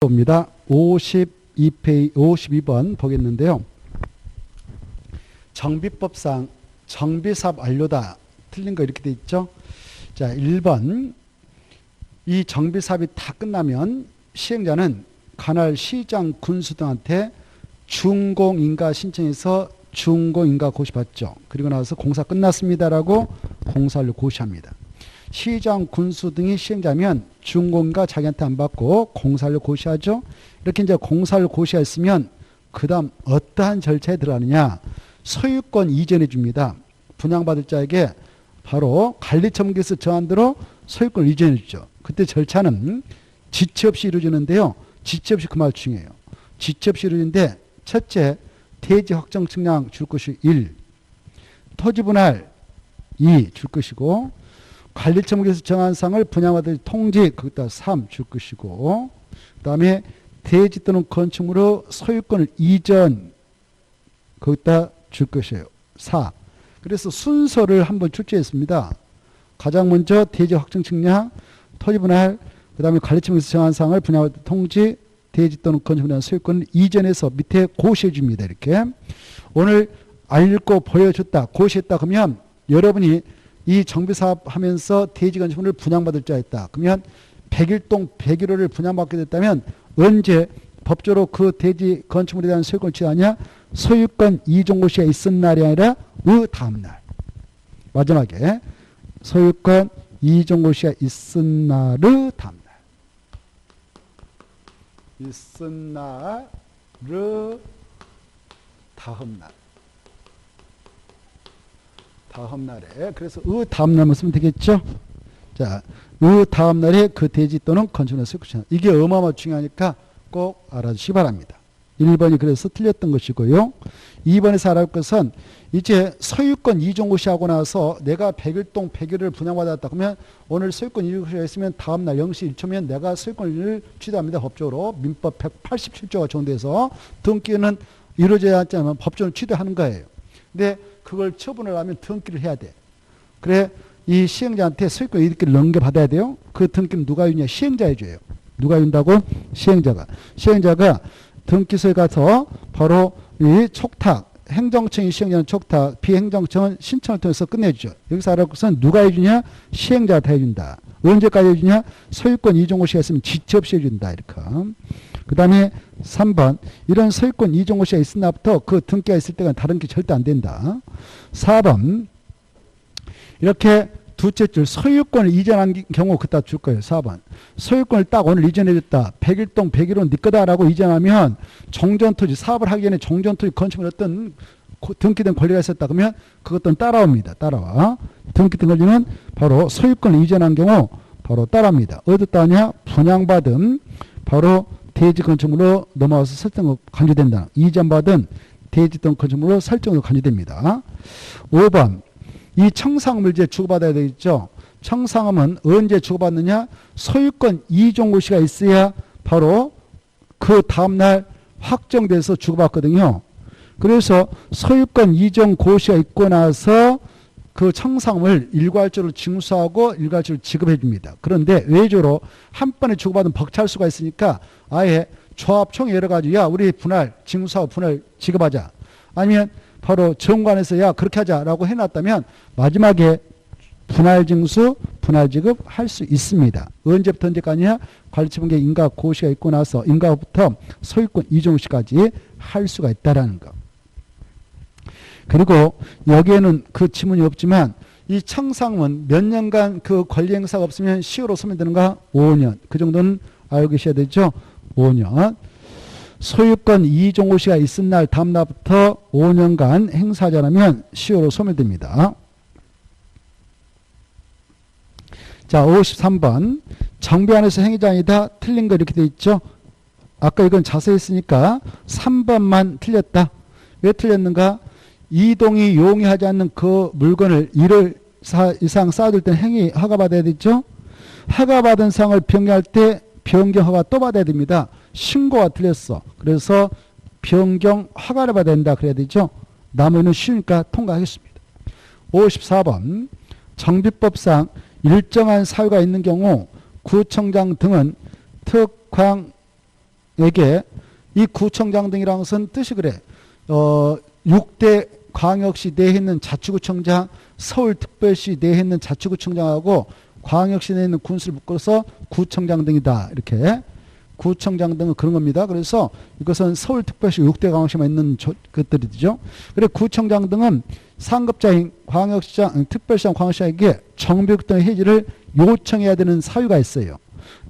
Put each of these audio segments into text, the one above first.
입니다. 52번 보겠는데요. 정비법상 정비사업 완료다. 틀린 거 이렇게 돼 있죠. 자, 1번. 이 정비사업이 다 끝나면 시행자는 관할 시장 군수 등한테 준공인가 신청해서 준공인가 고시 받죠. 그리고 나서 공사 끝났습니다라고 공사를 고시합니다. 시장 군수 등이 시행자면 준공인가 자기한테 안 받고 공사를 고시하죠. 이렇게 이제 공사를 고시했으면 그 다음 어떠한 절차에 들어가느냐. 소유권 이전해 줍니다. 분양받을 자에게 바로 관리처분계에서 정한대로 소유권을 이전해 주죠. 그때 절차는 지체 없이 이루어지는데요. 지체 없이 그 말 중요해요. 지체 없이 이루어지는데 첫째, 대지 확정 측량 줄 것이 1, 토지 분할 2 줄 것이고, 관리처분계에서 정한 사항을 분양받을 통지 거기다 3 줄 것이고, 그 다음에 대지 또는 건축물의 소유권을 이전 거기다 줄 것이에요. 4. 그래서 순서를 한번 출제했습니다. 가장 먼저 대지 확정 측량, 토지 분할, 그 다음에 관리처분계에서 정한 사항을 분양받을 통지, 대지 또는 건축물의 소유권을 이전해서 밑에 고시해 줍니다. 이렇게 오늘 알고 보여줬다, 고시했다 그러면 여러분이 이 정비사업 하면서 대지 건축물을 분양받을 자였다. 그러면 101동 101호를 분양받게 됐다면 언제 법적으로 그 대지 건축물에 대한 소유권을 취하냐? 소유권 이전고시가 있은 날이 아니라 그 다음날. 마지막에 소유권 이전고시가 있은 날의 다음날. 있은 날의 다음날. 다음날에. 그래서 다음날만 쓰면 되겠죠. 자, 다음날에 그 대지 또는 건축물의 소유권. 이게 어마어마 중요하니까 꼭 알아주시기 바랍니다. 1번이 그래서 틀렸던 것이고요. 2번에서 알아볼 것은 이제 소유권 이전고시하고 나서 내가 101동 101호를 분양받았다. 그러면 오늘 소유권 이전고시가 있으면 다음날 0시 1초면 내가 소유권을 취득합니다. 법적으로. 민법 187조가 적용돼서 등기는 이루어져야 하지만 법적으로 취득하는 거예요. 근데 그걸 처분을 하면 등기를 해야 돼. 그래 이 시행자한테 소유권 이득기를 넘겨받아야 돼요. 그 등기는 누가 주냐? 시행자 해줘요. 누가 준다고? 시행자가. 시행자가 등기소에 가서 바로 이 촉탁, 행정청이 시행자는 촉탁, 비행정청은 신청을 통해서 끝내주죠. 여기서 알아볼 것은 누가 해주냐? 시행자가 다 해준다. 언제까지 해주냐? 소유권 이전고시가 있으면 지체 없이 해준다. 이렇게. 그 다음에 3번. 이런 소유권 이전고시가 있은 날부터 그 등기가 있을 때가 다른 게 절대 안 된다. 4번. 이렇게 두째 줄 소유권을 이전한 경우 그따 줄 거예요. 4번. 소유권을 딱 오늘 이전해줬다. 101동 101호는 네 거다라고 이전하면 종전토지 사업을 하기 전에 종전토지 건축물 어떤 등기된 권리가 있었다. 그러면 그것도 따라옵니다. 따라와. 등기된 권리는 바로 소유권을 이전한 경우 바로 따라옵니다. 어디 따냐? 분양받은 바로 대지 건축물로 넘어와서 설정으로 간주된다. 이전받은 대지 또는 건축물로 설정으로 간주됩니다. 5번. 이 청상물제 주고받아야 되겠죠. 청상함은 언제 주고받느냐? 소유권 이전고시가 있어야 바로 그 다음날 확정돼서 주고받거든요. 그래서 소유권 이전고시가 있고 나서 그 청상을 일괄적으로 징수하고 일괄적으로 지급해 줍니다. 그런데 외조로 한 번에 주고받으면 벅찰 수가 있으니까 아예 조합총 여러 가지 야 우리 분할 징수하고 분할 지급하자. 아니면 바로 정관에서 야 그렇게 하자라고 해놨다면 마지막에 분할징수, 분할지급 할 수 있습니다. 언제부터 언제까지냐? 관리처분계 인가 고시가 있고 나서 인가부터 소유권 이전고시까지 할 수가 있다라는 거. 그리고 여기에는 그 지문이 없지만 이 청상은 몇 년간 그 권리 행사가 없으면 시효로 소멸되는가? 5년. 그 정도는 알고 계셔야 되죠? 5년. 소유권 이전고시가 있은 날 다음 날부터 5년간 행사하지 않으면 시효로 소멸됩니다. 자, 53번. 정비안에서 행위자이다. 틀린 거 이렇게 돼 있죠. 아까 이건 자세히 했으니까 3번만 틀렸다. 왜 틀렸는가? 이동이 용이하지 않는 그 물건을 1월 이상 쌓아둘 때는 행위 허가받아야 되죠. 허가받은 사항을 변경할 때 변경 허가 또 받아야 됩니다. 신고가 틀렸어. 그래서 변경 허가를 받아야 된다. 그래야 되죠. 나머지는 쉬우니까 통과하겠습니다. 54번. 정비법상 일정한 사유가 있는 경우 구청장 등은 특광 구청장에게 이 구청장 등이라는 것은 뜻이 그래. 6대 광역시 내에 있는 자치구청장, 서울특별시 내에 있는 자치구청장하고 광역시 내에 있는 군수를 묶어서 구청장 등이다. 이렇게. 구청장 등은 그런 겁니다. 그래서 이것은 서울특별시 6대 광역시만 있는 것들이죠. 그래 구청장 등은 상급자인 광역시장, 특별시장, 광역시장에게 정비국 등의 해지를 요청해야 되는 사유가 있어요.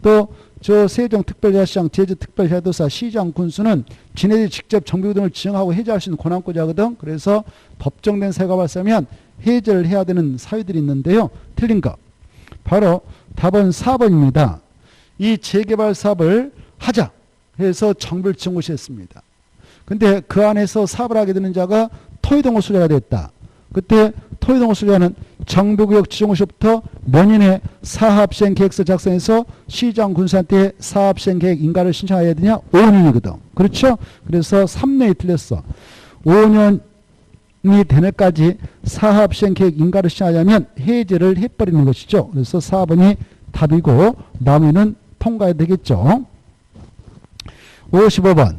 또 저 세종특별자치장, 제주특별자도사, 시장, 군수는 지네들이 직접 정비국 등을 지정하고 해제할 수 있는 권한권자거든. 그래서 법정된 사유가 발생하면 해제를 해야 되는 사유들이 있는데요. 틀린 거. 바로 답은 4번입니다. 이 재개발 사업을 하자 해서 정비를 지정 고시했습니다. 근데 그 안에서 사업을 하게 되는 자가 토의동호 소유자가 됐다. 그때 토의동호 소유자는 정비구역 지정고시부터 몇 년에 사업시행 계획서 작성해서 시장 군수한테 사업시행 계획 인가를 신청해야 되냐? 5년이거든. 그렇죠? 그래서 3년이 틀렸어. 5년이 되는까지 사업시행 계획 인가를 신청하려면 해제를 해버리는 것이죠. 그래서 4번이 답이고 나머지는 통과해야 되겠죠. 55번.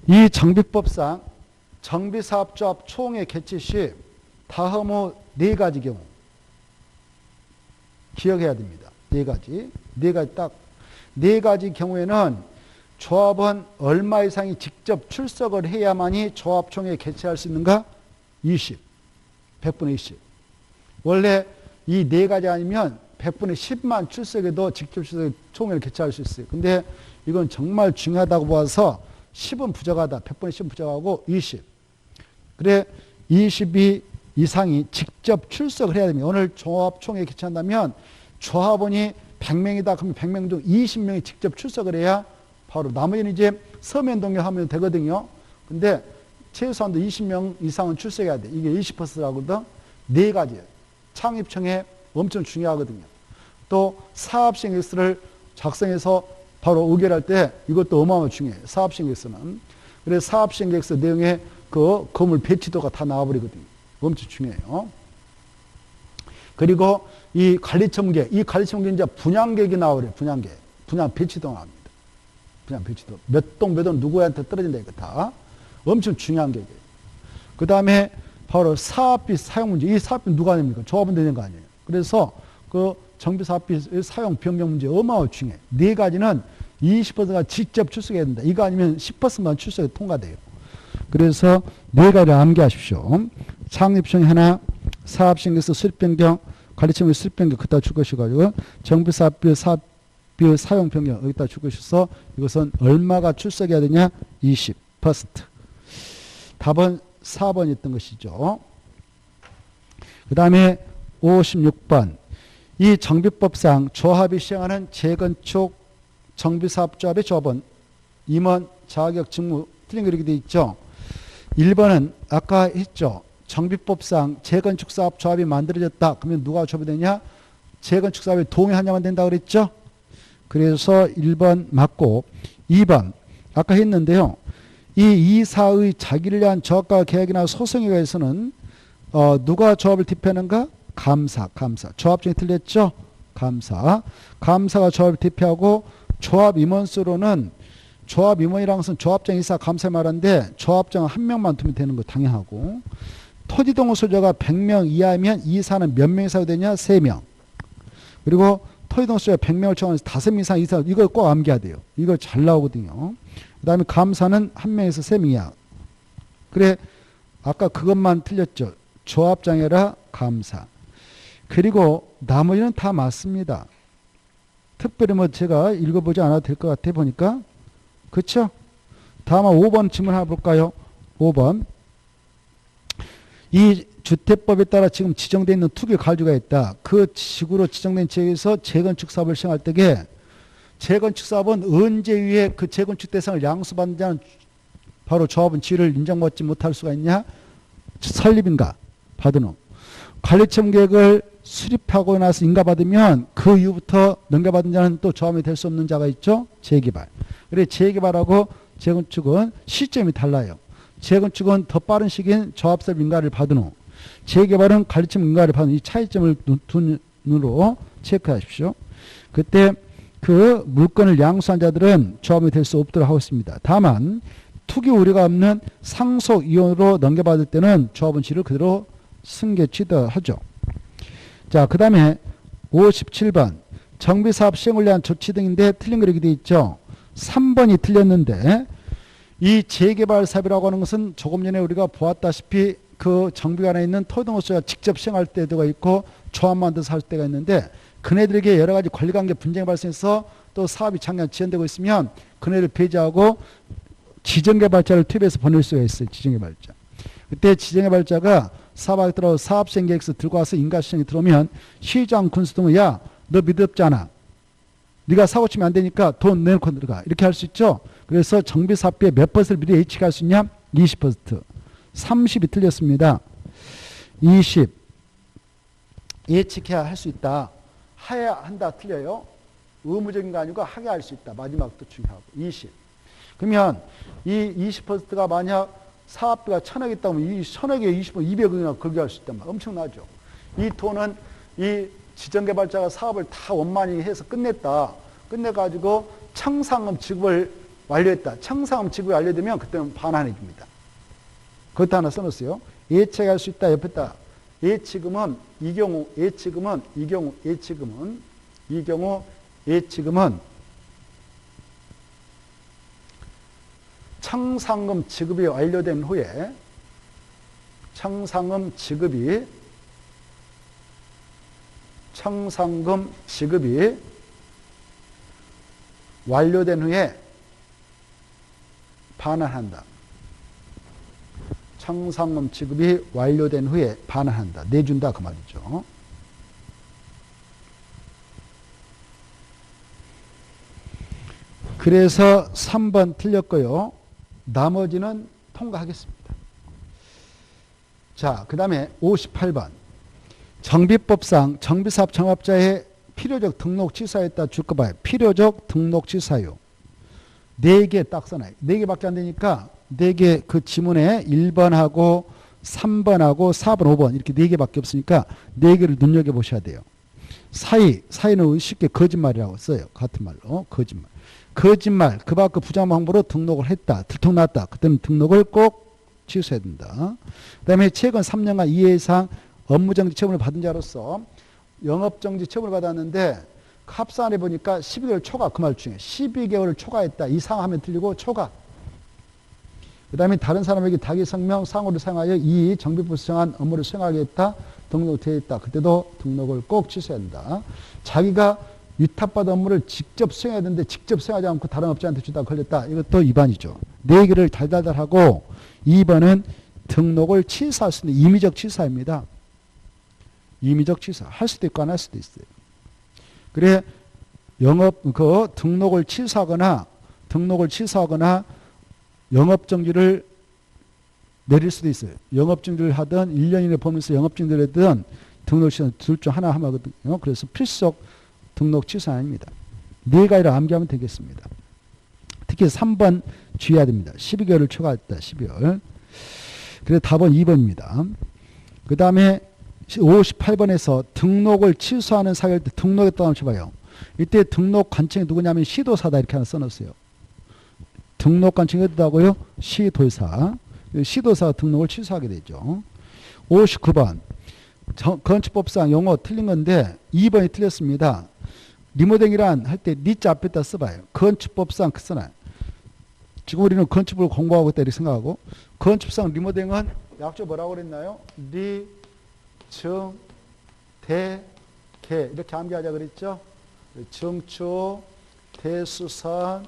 이 정비법상 정비사업조합 총회 개최 시 다음 후 4가지 경우 기억해야 됩니다. 4가지. 4가지 딱. 4가지 경우에는 조합은 얼마 이상이 직접 출석을 해야만이 조합총회 개최할 수 있는가? 20. 100분의 20. 원래 이 4가지 아니면 100분의 10만 출석해도 직접 출석 총회를 개최할 수 있어요. 근데 이건 정말 중요하다고 봐서 10은 부족하다. 100분의 10은 부족하고 20. 그래 22 이상이 직접 출석을 해야 됩니다. 오늘 조합총회 개최한다면 조합원이 100명이다. 그러면 100명 중 20명이 직접 출석을 해야 바로 나머지는 이제 서면 동의하면 되거든요. 근데 최소한도 20명 이상은 출석해야 돼. 이게 20%라거든. 4가지예요. 창립총회 엄청 중요하거든요. 또 사업시행 계획서를 작성해서 바로 의결할 때 이것도 어마어마하게 중요해요. 사업시행 계획서는. 그래서 사업시행 계획서 내용에 그 건물 배치도가 다 나와버리거든요. 엄청 중요해요. 그리고 이 관리청계, 이 관리청계 이제 분양계획이 나와버려요. 분양계획. 분양 배치도 나옵니다. 분양 배치도. 몇 동 몇 원 누구한테 떨어진다 이거 다. 엄청 중요한 계획이에요. 그 다음에 바로 사업비 사용 문제. 이 사업비 누가 냅니까? 조합은 되는 거 아니에요. 그래서 그 정비사업비 사용 변경 문제 어마어마하게 중요해요. 4가지는 20%가 직접 출석해야 된다. 이거 아니면 10%만 출석해 통과돼요. 그래서 4가지를 암기하십시오. 창립청회 하나, 사업시행계획서 수립 변경, 관리청회 수립 변경 그따 줄 것이가지고 정비사업비 사업비 사용 변경 여기다 줄 것이어서 이것은 얼마가 출석해야 되냐? 20%. 답은 4번이 있던 것이죠. 그 다음에 56번. 이 정비법상 조합이 시행하는 재건축 정비사업조합의 조합은 임원, 자격, 직무 틀린 거 이렇게 되어 있죠. 1번은 아까 했죠. 정비법상 재건축사업조합이 만들어졌다. 그러면 누가 조합이 되냐? 재건축사업에 동의하냐만 된다 그랬죠. 그래서 1번 맞고 2번 아까 했는데요. 이 이사의 자기를 위한 저가 계약이나 소송에 의해서는 누가 조합을 대표하는가? 감사. 조합 중에 틀렸죠? 감사가 조합을 대표하고 조합 임원수로는 조합 임원이라는 것은 조합장, 이사, 감사 말하는데 조합장 한 명만 두면 되는 거 당연하고 토지동호 소유자가 100명 이하면 이사는 몇 명이 사유되냐? 3명. 그리고 토지동호 소유자 100명을 청하면서 5명 이상 이사 이거 꼭 암기해야 돼요. 이거 잘 나오거든요. 그 다음에 감사는 1명에서 3명이야. 그래 아까 그것만 틀렸죠. 조합장애라 감사. 그리고 나머지는 다 맞습니다. 특별히 뭐 제가 읽어보지 않아도 될 것 같아 보니까. 그렇죠? 다음 5번 질문 하나 볼까요? 5번. 이 주택법에 따라 지금 지정되어 있는 투기 가주가 있다. 그 지구로 지정된 지역에서 재건축 사업을 시행할 때에 재건축 사업은 언제 위에 그 재건축 대상을 양수받는 자는 바로 조합은 지위를 인정받지 못할 수가 있냐? 설립인가? 받은 후. 관리청 계획을 수립하고 나서 인가받으면 그 이후부터 넘겨받은 자는 또 조합이 될 수 없는 자가 있죠? 재개발. 그래 재개발하고 재건축은 시점이 달라요. 재건축은 더 빠른 시기엔 조합설 인가를 받은 후 재개발은 관리청 인가를 받은 이 차이점을 눈으로 체크하십시오. 그때 그 물건을 양수한 자들은 조합이 될 수 없도록 하고 있습니다. 다만 투기 우려가 없는 상속 이혼으로 넘겨받을 때는 조합원 지를 그대로 승계치더하죠. 자, 그 다음에 57번 정비사업 시행을 위한 조치 등인데 틀린 거 이렇게 되어 있죠. 3번이 틀렸는데 이 재개발 사업이라고 하는 것은 조금 전에 우리가 보았다시피 그 정비관에 있는 토동업소가 직접 시행할 때도 있고 조합 만들어서 할 때가 있는데 그네들에게 여러 가지 권리관계 분쟁이 발생해서 또 사업이 장기간 지연되고 있으면 그네를 배제하고 지정개발자를 투입해서 보낼 수가 있어요. 지정개발자. 그때 지정개발자가 사업하게 들어 사업시행 계획서 들고 와서 인가시행이 들어오면 시장 군수 등은 야, 너 믿었잖아. 네가 사고 치면 안 되니까 돈 내놓고 들어가. 이렇게 할 수 있죠. 그래서 정비사업비의 몇 퍼센트를 미리 예측할 수 있냐? 20%. 30이 틀렸습니다. 20. 예측해야 할 수 있다. 해야 한다 틀려요. 의무적인 거 아니고 하게 할 수 있다. 마지막도 중요하고. 20. 그러면 이 20%가 만약 사업비가 1,000억 있다면 이 1,000억에 20억, 200억이나 거기 할 수 있단 말이야. 엄청나죠. 이 돈은 이 지정개발자가 사업을 다 원만히 해서 끝냈다. 끝내가지고 청상금 지급을 완료했다. 청상금 지급이 완료되면 그때는 반환해줍니다. 그것도 하나 써놓으세요. 예측할 수 있다. 옆에다. 예치금은 이 경우 예치금은 청상금 지급이 완료된 후에 청상금 지급이 완료된 후에 반환한다. 청상금 지급이 완료된 후에 반환한다. 내준다 그 말이죠. 그래서 3번 틀렸고요. 나머지는 통과하겠습니다. 자, 그 다음에 58번. 정비법상 정비사업 정합자의 필요적 등록 취사에다 줄 거 봐요. 필요적 등록 취사요. 4개 딱 써놔요. 4개밖에 안 되니까 4개 그 지문에 1번하고 3번하고 4번, 5번 이렇게 4개밖에 없으니까 4개를 눈여겨보셔야 돼요. 사이는 쉽게 거짓말이라고 써요. 같은 말로. 거짓말. 그 밖의 부정한 방법으로 등록을 했다. 들통났다. 그때는 등록을 꼭 취소해야 된다. 그 다음에 최근 3년간 이해 이상 업무정지 처분을 받은 자로서 영업정지 처분을 받았는데 합산해 보니까 12개월 초과 그 말 중에 12개월을 초과했다. 이상하면 틀리고 초과. 그 다음에 다른 사람에게 자기 성명 상호를 사용하여 이 정비법 수정한 업무를 수행하겠다. 등록되어 있다. 그때도 등록을 꼭 취소해야 한다. 자기가 위탁받은 업무를 직접 수행해야 되는데 직접 수행하지 않고 다른 업자한테 주다 걸렸다. 이것도 위반이죠. 4개를 달달달하고 2번은 등록을 취소할 수 있는 임의적 취소입니다. 임의적 취소. 할 수도 있고 안 할 수도 있어요. 그래 등록을 취소하거나 영업정지를 내릴 수도 있어요. 영업정지를 하든 1년 이내 보면서 영업정지를 하든 등록 취소 둘 중 하나 하거든요. 그래서 필속 등록 취소 아닙니다. 4가지를 암기하면 되겠습니다. 특히 3번 주의해야 됩니다. 12개월을 초과했다. 12개월. 그래서 답은 2번입니다. 그 다음에 58번에서 등록을 취소하는 사유일 때 등록했다고 쳐봐요. 이때 등록 관청이 누구냐면 시도사다 이렇게 하나 써놨어요. 등록 관청이 어디다고요? 시도사. 시도사가 등록을 취소하게 되죠. 59번. 건축법상 용어 틀린 건데 2번이 틀렸습니다. 리모델링이란 할 때 니자 앞에다 써봐요. 건축법상 써놔요. 지금 우리는 건축을 공부하고 있다 이렇게 생각하고 건축상 리모델링은 약조 뭐라고 그랬나요? 대, 개 이렇게 암기하자 그랬죠? 정초, 대수선,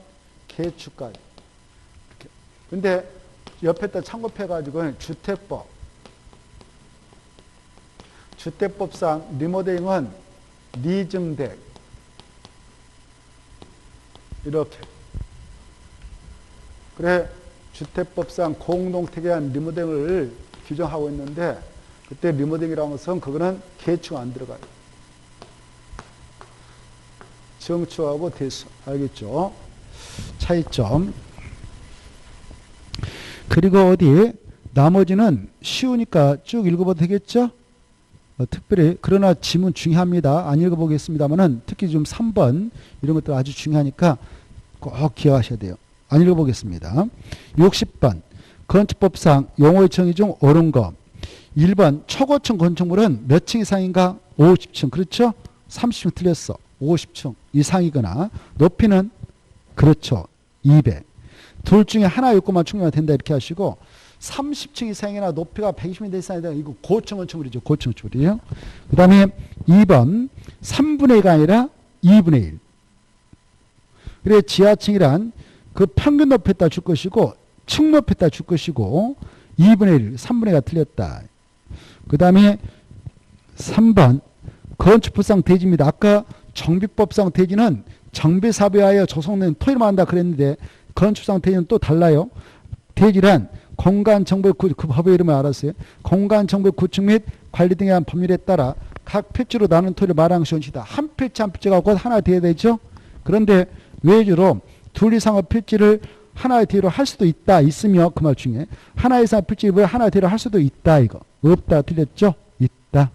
개축까지. 이렇게. 근데 옆에다 참고해가지고 주택법상 리모델링은 리증택 이렇게. 그래 주택법상 공동택에 대한 리모델링을 규정하고 있는데 그때 리모델링이라는 것은 그거는 개축 안 들어가요. 정축하고 대수. 알겠죠? 차이점. 그리고 어디 나머지는 쉬우니까 쭉 읽어봐도 되겠죠? 특별히 그러나 지문 중요합니다. 안 읽어보겠습니다만은 특히 좀 3번 이런 것들 아주 중요하니까 꼭 기억하셔야 돼요. 안 읽어보겠습니다. 60번 건축법상 용어의 정의 중 옳은 거 1번 초고층 건축물은 몇 층 이상인가? 50층. 그렇죠? 30층 틀렸어. 50층 이상이거나 높이는 그렇죠. 200. 둘 중에 하나 요건만 충족하면 된다 이렇게 하시고 30층 이상이나 높이가 120m 이상이 되면 이거 고층 건축물이죠. 고층 건축물이에요. 그 다음에 2번 3분의 1가 아니라 2분의 1. 그래 지하층이란 그 평균 높이에 따라 줄 것이고 층 높이에 따라 줄 것이고 2분의 1, 3분의 1가 틀렸다. 그 다음에 3번 건축법상 대지입니다. 아까 정비법상 대지는 정비사업에 조성된 토지만 한다 그랬는데 건축상 대지는 또 달라요. 대지란 공간정보의 그 법의 이름을 알았어요. 공간정보의 구축 및 관리 등에 대한 법률에 따라 각 필지로 나눈 토지를 말하는 것이다. 한 필지 한 필지가 곧 하나 돼야 되죠. 그런데 외주로 둘 이상의 필지를 하나의 대로 할 수도 있다. 있으며 그 말 중에 하나 이상 필지를 하나 대로 할 수도 있다. 이거 없다. 틀렸죠? 있다.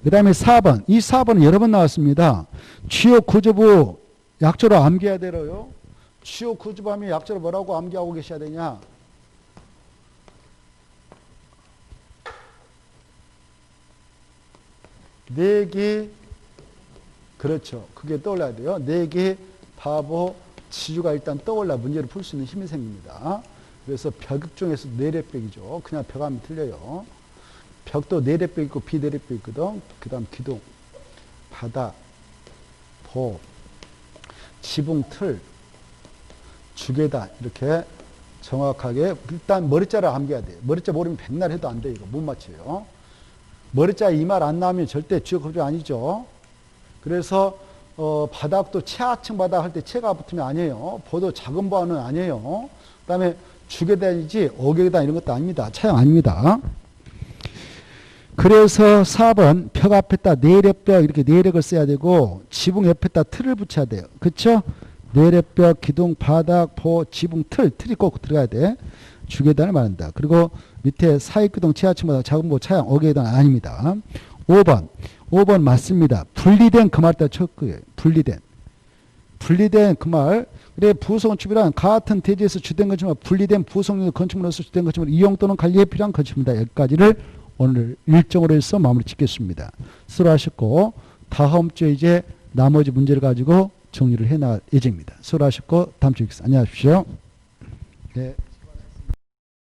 그 다음에 4번. 이 4번은 여러 번 나왔습니다. 주요 구조부 약조로 암기해야 되로요. 주요 구조부 하면 약조로 뭐라고 암기하고 계셔야 되냐. 내기 그렇죠. 그게 떠올라야 돼요. 내기 바보 지주가 일단 떠올라 문제를 풀 수 있는 힘이 생깁니다. 그래서 벽 중에서 내래벽이죠. 그냥 벽하면 틀려요. 벽도 내래벽 있고 비내래벽 있거든. 그 다음 기둥, 바닥, 보, 지붕, 틀, 주계단 이렇게 정확하게 일단 머리자를 암기해야 돼요. 머리자 모르면 백날 해도 안 돼요. 이거 못 맞춰요. 머리자 이 말 안 나오면 절대 주요 구조 아니죠. 그래서 바닥도 최하층 바닥 할 때 체가 붙으면 아니에요. 보도 작은 보안은 아니에요. 그 다음에 주계단이지 어계단 이런 것도 아닙니다. 차양 아닙니다. 그래서 4번 벽 앞에다 내력벽 이렇게 내력을 써야 되고 지붕 옆에다 틀을 붙여야 돼요. 그렇죠? 내력벽, 기둥, 바닥, 보, 지붕, 틀이 꼭 들어가야 돼. 주계단을 말한다. 그리고 밑에 사익기둥, 최하층보다 작은 보, 차양, 어계단 아닙니다. 5번 맞습니다. 분리된 그 말따라 쳤고요. 분리된 그 말. 그래 부속건축이란 같은 대지에서 주된 건축물 분리된 부속용 건축물로서 주된 건축물 이용 또는 관리에 필요한 건축물이다. 여기까지를 오늘 일정으로 해서 마무리 짓겠습니다. 수고하셨고 다음 주에 이제 나머지 문제를 가지고 정리를 해나갈 예정입니다. 수고하셨고 다음 주에 뵙겠습니다. 안녕하십시오. 네.